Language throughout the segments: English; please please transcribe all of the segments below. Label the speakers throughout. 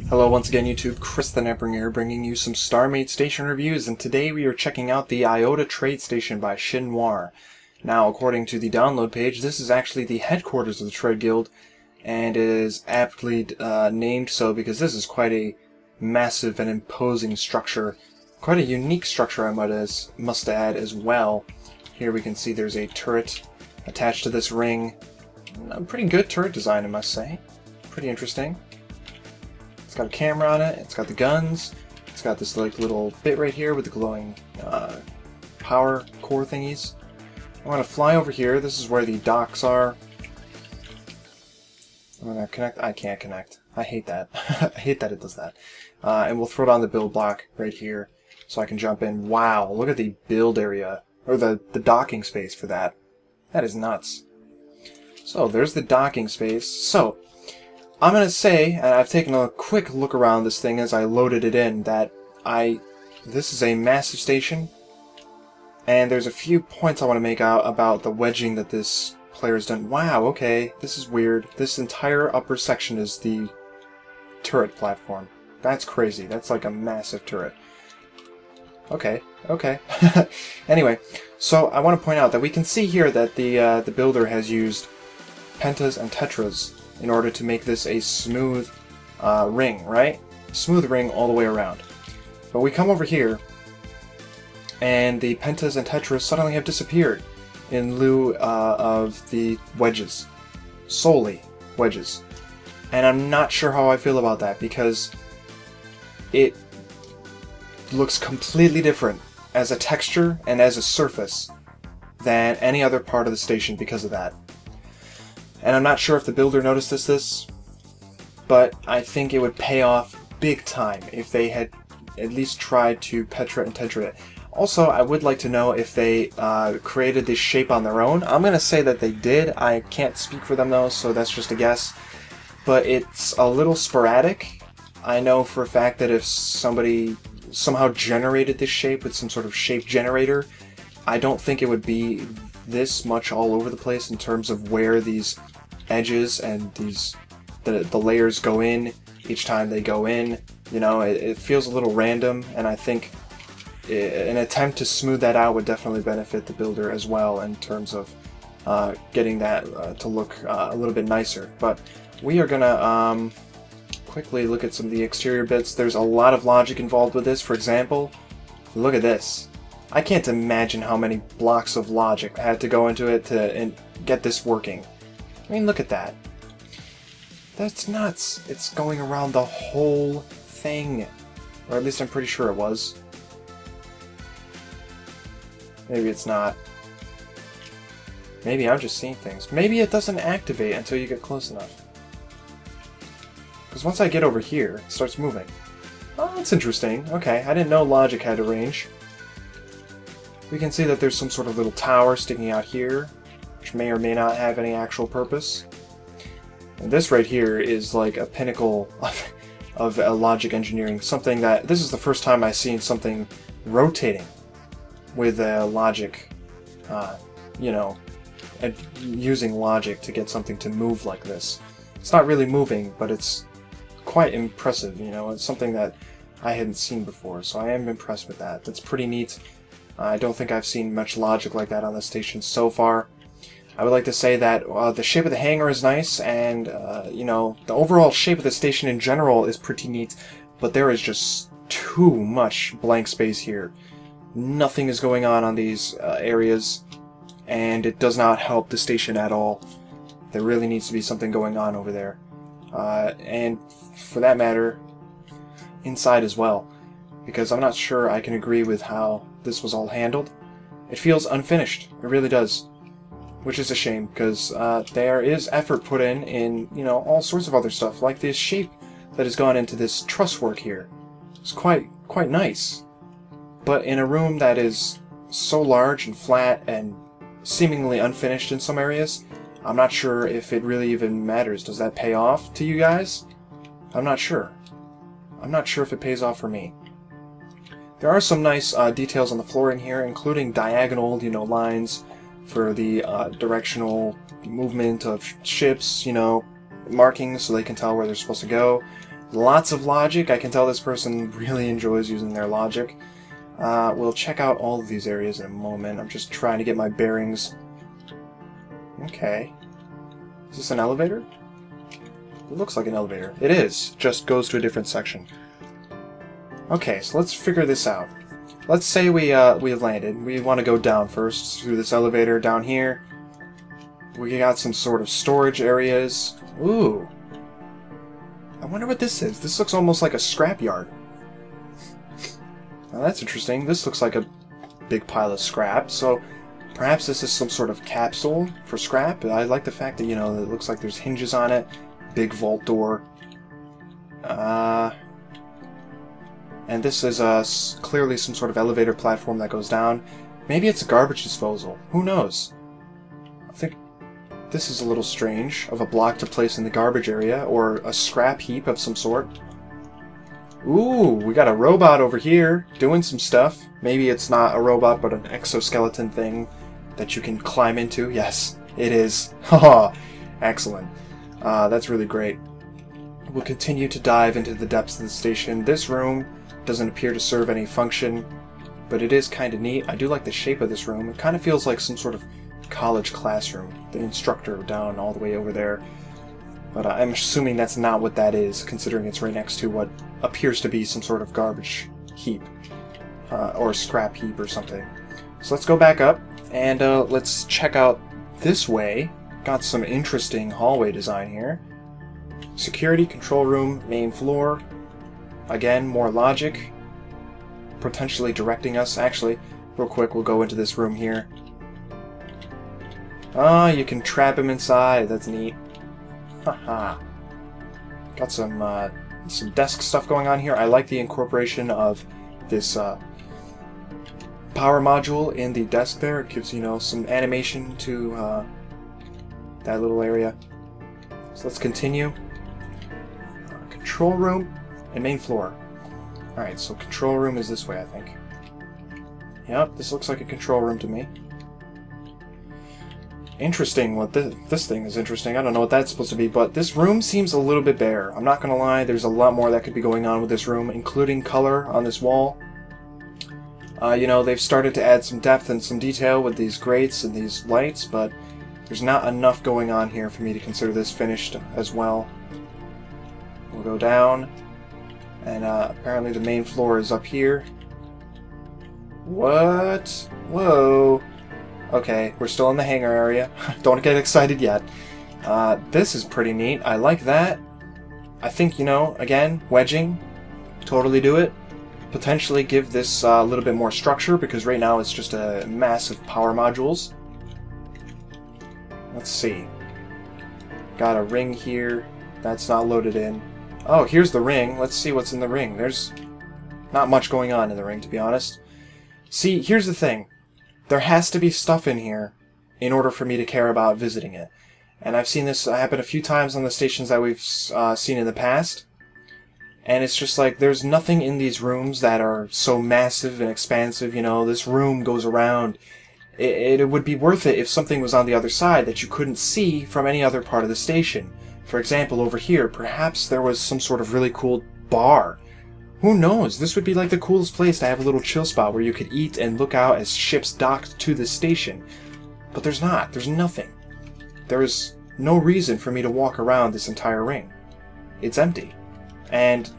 Speaker 1: Hello once again YouTube, Chris the Netbringer here, bringing you some StarMade station reviews, and today we are checking out the Iota Trade Station by ShinNoir. Now, according to the download page, this is actually the headquarters of the Trade Guild, and it is aptly named so because this is quite a massive and imposing structure. Quite a unique structure, I must add as well. Here we can see there's a turret attached to this ring. A pretty good turret design, I must say. Pretty interesting. It's got a camera on it, it's got the guns, it's got this like little bit right here with the glowing power core thingies. I'm going to fly over here. This is where the docks are. I'm going to connect. I can't connect. I hate that. I hate that it does that. And we'll throw it on the build block right here so I can jump in. Wow, look at the build area, or the docking space for that. That is nuts. So there's the docking space. So I'm going to say, and I've taken a quick look around this thing as I loaded it in, that this is a massive station, and there's a few points I want to make out about the wedging that this player's done. Wow, okay, this is weird. This entire upper section is the turret platform. That's crazy. That's like a massive turret. Okay, okay. Anyway, so I want to point out that we can see here that the builder has used pentas and tetras in order to make this a smooth ring, right? Smooth ring all the way around. But we come over here, and the pentas and tetras suddenly have disappeared in lieu of the wedges. Solely wedges. And I'm not sure how I feel about that, because it looks completely different as a texture and as a surface than any other part of the station because of that. And I'm not sure if the builder noticed this, but I think it would pay off big time if they had at least tried to Petra and Tetra it. Also, I would like to know if they created this shape on their own. I'm going to say that they did. I can't speak for them though, so that's just a guess. But it's a little sporadic. I know for a fact that if somebody somehow generated this shape with some sort of shape generator, I don't think it would be this much all over the place in terms of where these edges and the layers go in each time they go in. You know, it feels a little random, and I think an attempt to smooth that out would definitely benefit the builder as well in terms of getting that to look a little bit nicer. But we are gonna quickly look at some of the exterior bits. There's a lot of logic involved with this. For example, look at this. I can't imagine how many blocks of logic had to go into it to get this working. I mean, look at that. That's nuts. It's going around the whole thing. Or at least I'm pretty sure it was. Maybe it's not. Maybe I'm just seeing things. Maybe it doesn't activate until you get close enough. Because once I get over here, it starts moving. Oh, that's interesting. Okay, I didn't know logic had a range. We can see that there's some sort of little tower sticking out here, which may or may not have any actual purpose. And this right here is like a pinnacle of logic engineering. Something that, this is the first time I've seen something rotating with logic, you know, and using logic to get something to move like this. It's not really moving, but it's quite impressive, you know. It's something that I hadn't seen before, so I am impressed with that. That's pretty neat. I don't think I've seen much logic like that on the station so far. I would like to say that the shape of the hangar is nice, and you know, the overall shape of the station in general is pretty neat, but there is just too much blank space here. Nothing is going on these areas, and it does not help the station at all. There really needs to be something going on over there. And for that matter, inside as well, because I'm not sure I can agree with how this was all handled. It feels unfinished. It really does. Which is a shame, because there is effort put in, you know, all sorts of other stuff, like this shape that has gone into this truss work here. It's quite nice. But in a room that is so large and flat and seemingly unfinished in some areas, I'm not sure if it really even matters. Does that pay off to you guys? I'm not sure. I'm not sure if it pays off for me. There are some nice details on the flooring here, including diagonal, you know, lines for the directional movement of ships, you know, markings so they can tell where they're supposed to go. Lots of logic. I can tell this person really enjoys using their logic. We'll check out all of these areas in a moment. I'm just trying to get my bearings. Okay. Is this an elevator? It looks like an elevator. It is. Just goes to a different section. Okay, so let's figure this out. Let's say we have landed. We want to go down first through this elevator down here. We got some sort of storage areas. Ooh. I wonder what this is. This looks almost like a scrapyard. Now that's interesting. This looks like a big pile of scrap. So perhaps this is some sort of capsule for scrap. I like the fact that, you know, it looks like there's hinges on it. Big vault door. And this is clearly some sort of elevator platform that goes down. Maybe it's a garbage disposal. Who knows? I think this is a little strange, of a block to place in the garbage area, or a scrap heap of some sort. Ooh, we got a robot over here doing some stuff. Maybe it's not a robot, but an exoskeleton thing that you can climb into. Yes, it is. Haha, excellent. That's really great. We'll continue to dive into the depths of the station. This room doesn't appear to serve any function, but it is kind of neat. I do like the shape of this room. It kind of feels like some sort of college classroom. The instructor down all the way over there. But I'm assuming that's not what that is, considering it's right next to what appears to be some sort of garbage heap. Or scrap heap or something. So let's go back up, and let's check out this way. Got some interesting hallway design here. Security, control room, main floor. Again, more logic. Potentially directing us. Actually, real quick, we'll go into this room here. Ah, you can trap him inside. That's neat. Haha. Got some desk stuff going on here. I like the incorporation of this power module in the desk there. It gives, you know, some animation to that little area. So let's continue. Control room and main floor. Alright, so control room is this way, I think. Yep, this looks like a control room to me. Interesting. What this thing is interesting. I don't know what that's supposed to be, but this room seems a little bit bare. I'm not gonna lie, there's a lot more that could be going on with this room, including color on this wall. You know, they've started to add some depth and some detail with these grates and these lights, but there's not enough going on here for me to consider this finished as well. We'll go down, and apparently the main floor is up here. What? Whoa. Okay, we're still in the hangar area. Don't get excited yet. This is pretty neat. I like that. I think, you know, again, wedging. Totally do it. Potentially give this a little bit more structure, because right now it's just a massive power modules. Let's see. Got a ring here. That's not loaded in. Oh, here's the ring. Let's see what's in the ring. There's not much going on in the ring, to be honest. See, here's the thing. There has to be stuff in here in order for me to care about visiting it. And I've seen this happen a few times on the stations that we've seen in the past. And it's just like, there's nothing in these rooms that are so massive and expansive, you know, this room goes around. It would be worth it if something was on the other side that you couldn't see from any other part of the station. For example, over here, perhaps there was some sort of really cool bar. Who knows? This would be like the coolest place to have a little chill spot where you could eat and look out as ships docked to the station. But there's not. There's nothing. There is no reason for me to walk around this entire ring. It's empty. And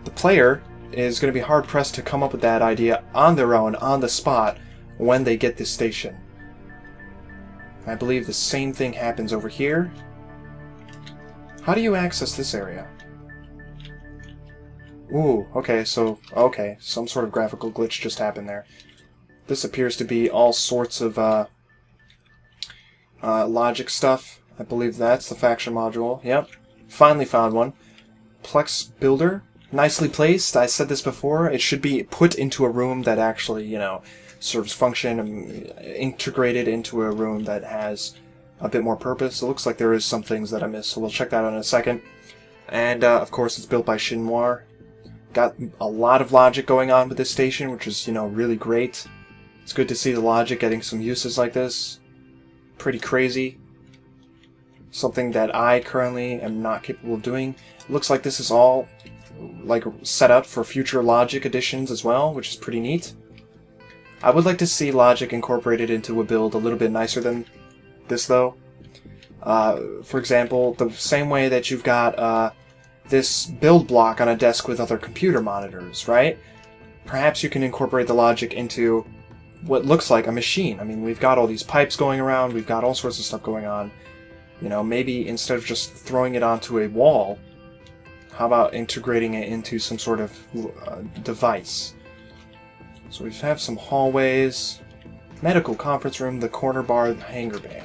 Speaker 1: the player is going to be hard-pressed to come up with that idea on their own, on the spot, when they get this station. I believe the same thing happens over here. How do you access this area? Ooh, okay, so, okay, some sort of graphical glitch just happened there. This appears to be all sorts of logic stuff. I believe that's the faction module. Yep, finally found one. Plex Builder, nicely placed. I said this before, it should be put into a room that actually, you know, serves function and integrated into a room that has a bit more purpose. It looks like there is some things that I missed, so we'll check that out in a second. And, of course, it's built by ShinNoir. Got a lot of logic going on with this station, which is, you know, really great. It's good to see the logic getting some uses like this. Pretty crazy. something that I currently am not capable of doing. It looks like this is all like set up for future logic additions as well, which is pretty neat. I would like to see logic incorporated into a build a little bit nicer than this, though. For example, the same way that you've got this build block on a desk with other computer monitors, right? Perhaps you can incorporate the logic into what looks like a machine. I mean, we've got all these pipes going around, we've got all sorts of stuff going on. You know, maybe instead of just throwing it onto a wall, how about integrating it into some sort of device? So we have some hallways, medical conference room, the corner bar, hangar bay.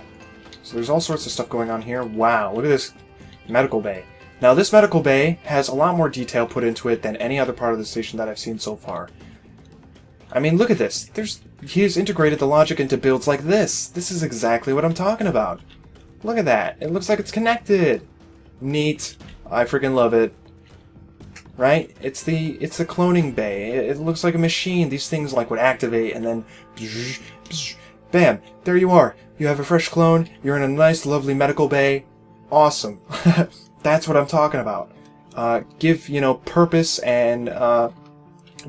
Speaker 1: So there's all sorts of stuff going on here. Wow, look at this medical bay. Now this medical bay has a lot more detail put into it than any other part of the station that I've seen so far. I mean, look at this. He's integrated the logic into builds like this. This is exactly what I'm talking about. Look at that. It looks like it's connected. Neat. I freaking love it. Right? It's the cloning bay. It looks like a machine. These things like would activate and then bam, there you are. You have a fresh clone. You're in a nice, lovely medical bay. Awesome. That's what I'm talking about. Give, you know, purpose and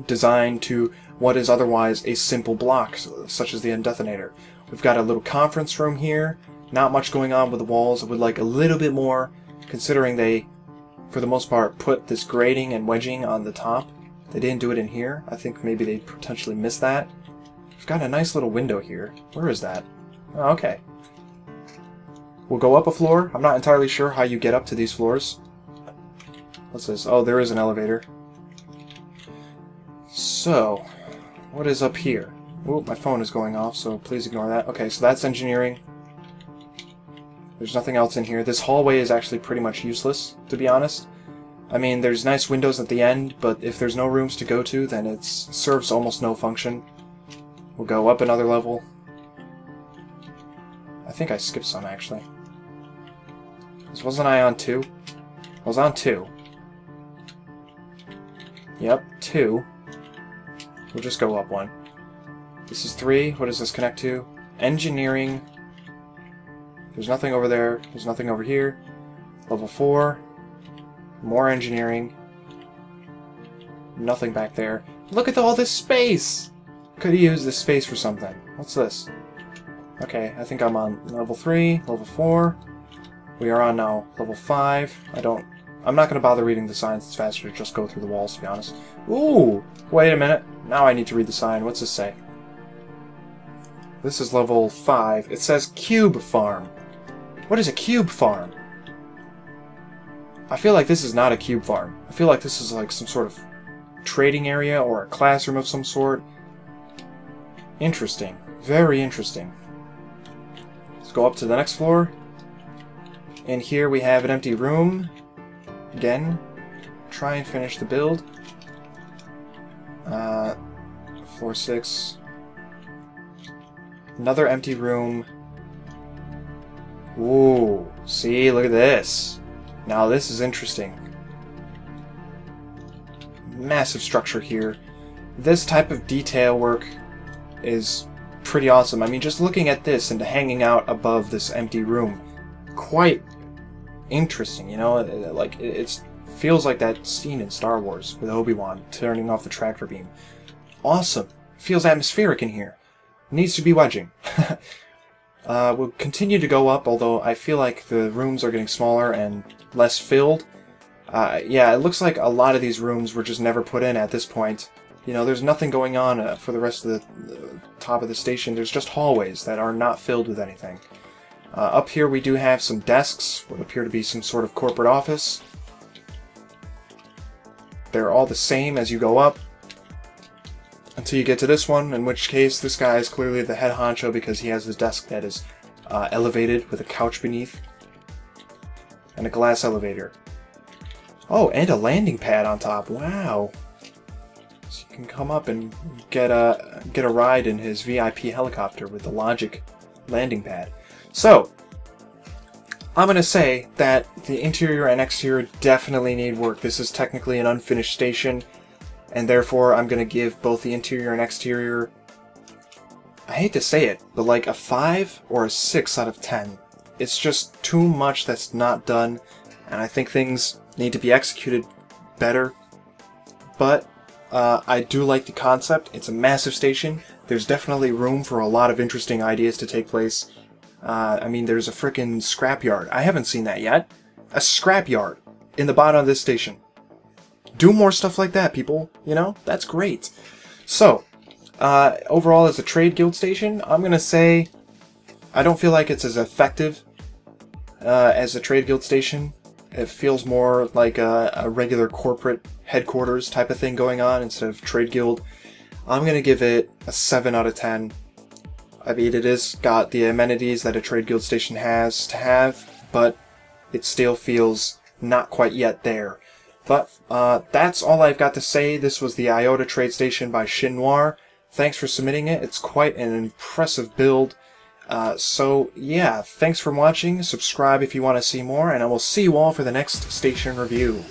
Speaker 1: design to what is otherwise a simple block, such as the undetonator. We've got a little conference room here. Not much going on with the walls. I would like a little bit more, considering they, for the most part, put this grating and wedging on the top. They didn't do it in here. I think maybe they potentially missed that. We've got a nice little window here. Where is that? Oh, okay. We'll go up a floor. I'm not entirely sure how you get up to these floors. What's this? Oh, there is an elevator. So, what is up here? Oh, my phone is going off, so please ignore that. Okay, so that's engineering. There's nothing else in here. This hallway is actually pretty much useless, to be honest. I mean, there's nice windows at the end, but if there's no rooms to go to, then it serves almost no function. We'll go up another level. I think I skipped some, actually. Wasn't I on 2? I was on 2. Yep, 2. We'll just go up 1. This is 3. What does this connect to? Engineering. There's nothing over there. There's nothing over here. Level 4. More engineering. Nothing back there. Look at all this space! Could have used this space for something. What's this? Okay, I think I'm on level 3, level 4. We are on now level 5. I'm not going to bother reading the signs. It's faster to just go through the walls, to be honest. Ooh! Wait a minute. Now I need to read the sign. What's this say? This is level 5. It says Cube Farm. What is a cube farm? I feel like this is not a cube farm. I feel like this is like some sort of trading area or a classroom of some sort. Interesting. Very interesting. Let's go up to the next floor. And here we have an empty room. Again, try and finish the build. Floor 6. Another empty room. Ooh, see, look at this. Now this is interesting. Massive structure here. This type of detail work is pretty awesome. I mean, just looking at this and hanging out above this empty room, quite interesting, you know? Like, it feels like that scene in Star Wars with Obi-Wan turning off the tractor beam. Awesome. Feels atmospheric in here. Needs to be wedging. We'll continue to go up, although I feel like the rooms are getting smaller and less filled. Yeah, it looks like a lot of these rooms were just never put in at this point. You know, there's nothing going on for the rest of the top of the station. There's just hallways that are not filled with anything. Up here we do have some desks, what appear to be some sort of corporate office. They're all the same as you go up, until you get to this one, in which case this guy is clearly the head honcho because he has his desk that is elevated with a couch beneath. And a glass elevator. Oh, and a landing pad on top. Wow. So you can come up and get a ride in his VIP helicopter with the Logic landing pad. So, I'm going to say that the interior and exterior definitely need work. This is technically an unfinished station, and therefore I'm going to give both the interior and exterior, I hate to say it, but like a 5 or a 6 out of 10. it's just too much that's not done, and I think things need to be executed better. But I do like the concept. It's a massive station. There's definitely room for a lot of interesting ideas to take place. I mean, there's a frickin' scrapyard. I haven't seen that yet. A scrapyard in the bottom of this station. Do more stuff like that, people. You know? That's great. So, overall, as a trade guild station, I'm going to say I don't feel like it's as effective as a trade guild station. It feels more like a regular corporate headquarters type of thing going on instead of trade guild. I'm going to give it a 7 out of 10. I mean, it has got the amenities that a trade guild station has to have, but it still feels not quite yet there. But that's all I've got to say. This was the Iota Trade Station by ShinNoir. Thanks for submitting it. It's quite an impressive build. So yeah, thanks for watching. Subscribe if you want to see more, and I will see you all for the next station review.